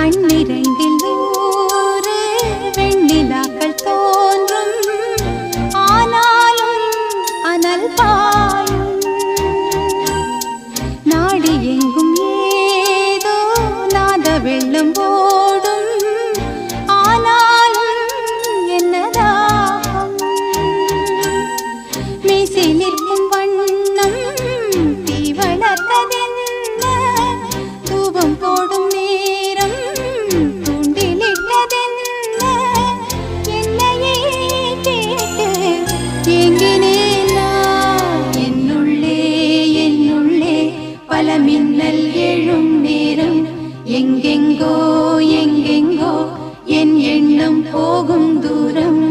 கண்ணிரண்டில் நூறு வெண்ணிலாக்கள் தோன்றும், ஆனாலும் அனல் பாயும். நாடி எங்கும் ஏதோ நாத வெள்ளம் ஓடும், ஆனாலும் என்னதாகும். மீசை நிற்கும் வண்ணம் தீ வளர்த்ததென்ன, தூபம் போடும் நேரம் தூண்டிலிட்டதென்ன. என்னையே கேட்டு ஏங்கினேன் நான். என்னுள்ளே என்னுள்ளே பல மின்னல் எழும் நேரம், எங்கெங்கோ எங்கெங்கோ என் எண்ணம் போகும் தூரம்.